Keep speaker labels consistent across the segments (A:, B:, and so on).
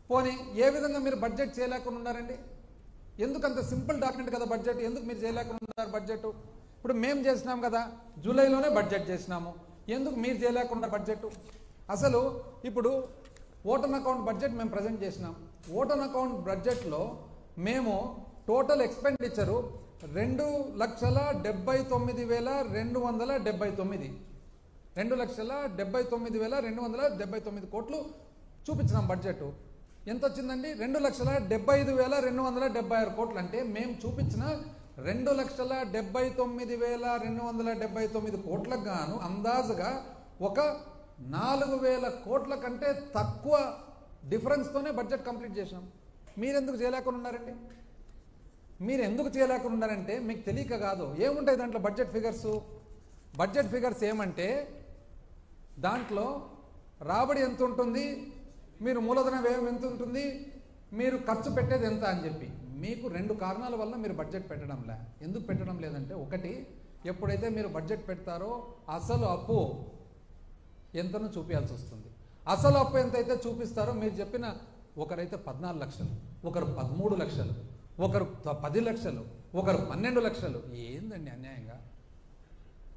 A: పోనీ ఏ విధంగా మీరు బడ్జెట్ చేయలేకుండా ఉన్నారండి? ఎందుకు అంత సింపుల్ డాక్యుమెంట్ కదా బడ్జెట్, ఎందుకు మీరు చేయలేకుండా ఉన్నారు బడ్జెట్? ఇప్పుడు మేము చేసినాం కదా, జూలైలోనే బడ్జెట్ చేసినాము, ఎందుకు మీరు చేయలేకుండా బడ్జెట్? అసలు ఇప్పుడు ఓటన్ అకౌంట్ బడ్జెట్ మేము ప్రజెంట్ చేసినాం. ఓటన్ అకౌంట్ బడ్జెట్లో మేము టోటల్ ఎక్స్పెండిచరు 2,79,279 2,79,279 కోట్లు చూపించినాం బడ్జెట్. ఎంత వచ్చిందండి? 2,75,276 కోట్లు. అంటే మేము చూపించిన 2,79,279 కోట్లకు గాను అందాజుగా ఒక 4,000 కోట్ల కంటే తక్కువ డిఫరెన్స్తోనే బడ్జెట్ కంప్లీట్ చేసినాం. మీరెందుకు చేయలేకుండా ఉన్నారండి? మీరు ఎందుకు చేయలేకుండా ఉన్నారంటే మీకు తెలియక కాదు. ఏముంటాయి దాంట్లో బడ్జెట్ ఫిగర్స్? బడ్జెట్ ఫిగర్స్ ఏమంటే దాంట్లో రాబడి ఎంత ఉంటుంది, మీరు మూలధన వ్యయం ఎంత ఉంటుంది, మీరు ఖర్చు పెట్టేది ఎంత అని చెప్పి. మీకు 2 కారణాల వల్ల మీరు బడ్జెట్ పెట్టడంలే. ఎందుకు పెట్టడం లేదంటే, ఒకటి, ఎప్పుడైతే మీరు బడ్జెట్ పెడతారో అసలు అప్పు ఎంతనో చూపించాల్సి వస్తుంది. అసలు అప్పు ఎంతైతే చూపిస్తారో మీరు చెప్పిన, ఒకరైతే 14 లక్షలు, ఒకరు 13 లక్షలు, ఒకరు 10 లక్షలు, ఒకరు 12 లక్షలు. ఏందండి అన్యాయంగా?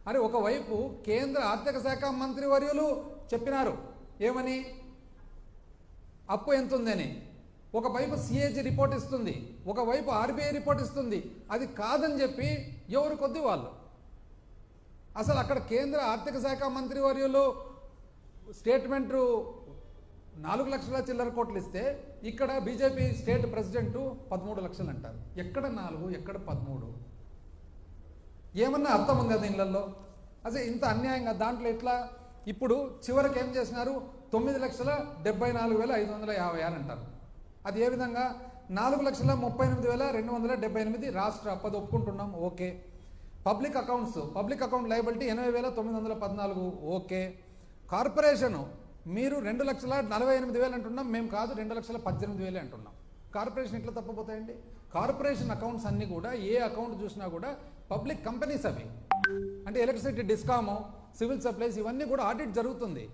A: అరే ఒకవైపు కేంద్ర ఆర్థిక శాఖ మంత్రి వర్యులు చెప్పినారు ఏమని, అప్పు ఎంత ఉందని. ఒకవైపు సిఏజీ రిపోర్ట్ ఇస్తుంది, ఒకవైపు ఆర్బీఐ రిపోర్ట్ ఇస్తుంది. అది కాదని చెప్పి ఎవరు కొద్ది వాళ్ళు. అసలు అక్కడ కేంద్ర ఆర్థిక శాఖ మంత్రి వర్యులు స్టేట్మెంటు 4 లక్షల చిల్లర కోట్లు ఇస్తే, ఇక్కడ బీజేపీ స్టేట్ ప్రెసిడెంట్ 13 లక్షలు అంటారు. ఎక్కడ 4, ఎక్కడ 13? ఏమన్నా అర్థం ఉందా దీనిలలో? అసలు ఇంత అన్యాయంగా దాంట్లో ఎట్లా? ఇప్పుడు చివరికి ఏం చేసినారు, 9,74,556 అంటారు. అది ఏ విధంగా? 4,38,278 రాష్ట్ర అప్పది ఒప్పుకుంటున్నాం, okay. Public accounts, public account liability 80,914, okay. Corporation మీరు 2,48,000 అంటున్నాం, మేము కాదు 2,18,000 అంటున్నాం. కార్పొరేషన్ ఎట్లా తప్పపోతాయండి? కార్పొరేషన్ అకౌంట్స్ అన్నీ కూడా, ఏ అకౌంట్ చూసినా కూడా పబ్లిక్ కంపెనీస్ అవి. అంటే ఎలక్ట్రిసిటీ డిస్కాము, సివిల్ సప్లైస్, ఇవన్నీ కూడా ఆడిట్ జరుగుతుంది.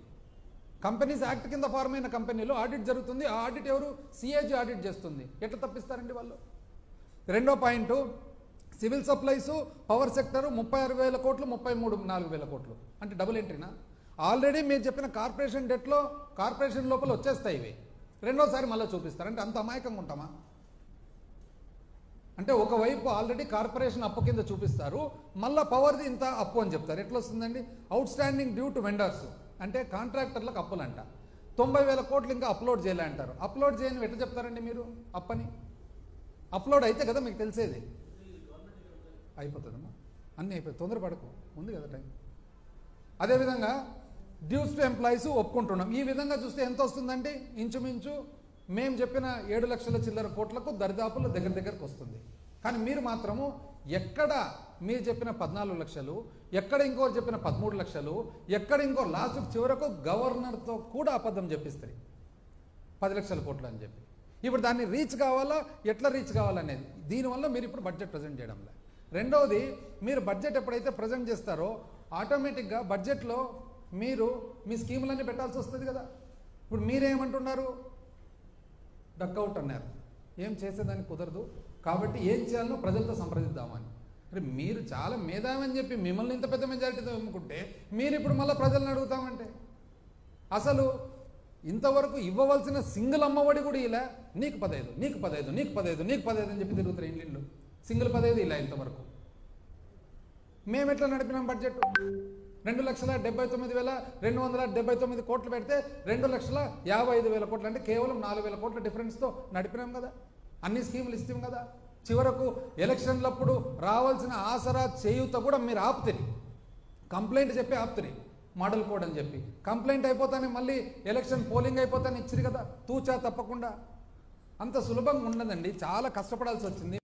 A: కంపెనీస్ యాక్ట్ కింద ఫార్మ్ అయిన కంపెనీలో ఆడిట్ జరుగుతుంది. ఆ ఆడిట్ ఎవరు? సిఏజీ ఆడిట్ చేస్తుంది. ఎట్లా తప్పిస్తారండి వాళ్ళు? రెండో point, civil supplies, power sector 36,000 కోట్లు, 33,400 కోట్లు. అంటే డబుల్ ఎంట్రీనా? ఆల్రెడీ మీరు చెప్పిన కార్పొరేషన్ డెట్లో కార్పొరేషన్ లోపల వచ్చేస్తాయి ఇవి, రెండోసారి మళ్ళీ చూపిస్తారు. అంటే అంత అమాయకంగా ఉంటామా? అంటే ఒకవైపు ఆల్రెడీ కార్పొరేషన్ అప్పు కింద చూపిస్తారు, మళ్ళీ పవర్ది ఇంత అప్పు అని చెప్తారు. ఎట్లా వస్తుందండి? Out standing due to vendors, అంటే కాంట్రాక్టర్లకు అప్పులంట. 90,000 కోట్లు ఇంకా అప్లోడ్ చేయలే అంటారు. అప్లోడ్ చేయని ఎట్లా చెప్తారండి మీరు అప్పని? అప్లోడ్ అయితే కదా మీకు తెలిసేది. అయిపోతుందమ్మా, అన్నీ అయిపోతుంది, తొందరపడకు, ఉంది కదా టైం. అదేవిధంగా డ్యూస్ టు ఎంప్లాయీస్ ఒప్పుకుంటున్నాం. ఈ విధంగా చూస్తే ఎంత వస్తుందంటే ఇంచుమించు మేము చెప్పిన 7 లక్షల చిల్లర కోట్లకు దరిదాపులు దగ్గరకు వస్తుంది. కానీ మీరు మాత్రము ఎక్కడ మీరు చెప్పిన 14 లక్షలు, ఎక్కడ ఇంకోరు చెప్పిన 13 లక్షలు, ఎక్కడ ఇంకో లాస్ట్ చివరకు గవర్నర్తో కూడా అబద్ధం చెప్పిస్తారు 10 లక్షల కోట్లు అని చెప్పి. ఇప్పుడు దాన్ని రీచ్ కావాలా, ఎట్లా రీచ్ కావాలనేది, దీనివల్ల మీరు ఇప్పుడు బడ్జెట్ ప్రజెంట్ చేయడంలే. రెండవది, మీరు బడ్జెట్ ఎప్పుడైతే ప్రజెంట్ చేస్తారో ఆటోమేటిక్గా బడ్జెట్లో మీరు మీ స్కీములన్నీ పెట్టాల్సి వస్తుంది కదా. ఇప్పుడు మీరేమంటున్నారు? డక్అవుట్ అన్నారు, ఏం చేసేదానికి కుదరదు, కాబట్టి ఏం చేయాలనో ప్రజలతో సంప్రదిద్దామని. మరి మీరు చాలా మేధావని చెప్పి మిమ్మల్ని ఇంత పెద్ద మెజారిటీతో ఎన్నుకుంటే మీరు ఇప్పుడు మళ్ళీ ప్రజలను అడుగుతామంటే, అసలు ఇంతవరకు ఇవ్వవలసిన సింగిల్ అమ్మఒడి కూడా ఇలా, నీకు 15, నీకు 15, నీకు 15, నీకు 15 అని చెప్పి తిరుగుతారు ఇల్లు. సింగిల్ 15 ఇలా ఇంతవరకు. మేము ఎట్లా నడిపినాం బడ్జెట్? 2,79,279 కోట్లు పెడితే 2,55,000 కోట్లు, అంటే కేవలం 4,000 కోట్ల డిఫరెన్స్తో నడిపినాం కదా. అన్ని స్కీములు ఇస్తాం కదా. చివరకు ఎలక్షన్లప్పుడు రావాల్సిన ఆసరా చేయూత కూడా మీరు ఆపుతారు, కంప్లైంట్ చెప్పి ఆపుతారు, మోడల్ కోడ్ అని చెప్పి. కంప్లైంట్ అయిపోతానే మళ్ళీ ఎలక్షన్ పోలింగ్ అయిపోతానే ఇచ్చిరు కదా, తూచా తప్పకుండా. అంత సులభంగా ఉండదండి, చాలా కష్టపడాల్సి వచ్చింది.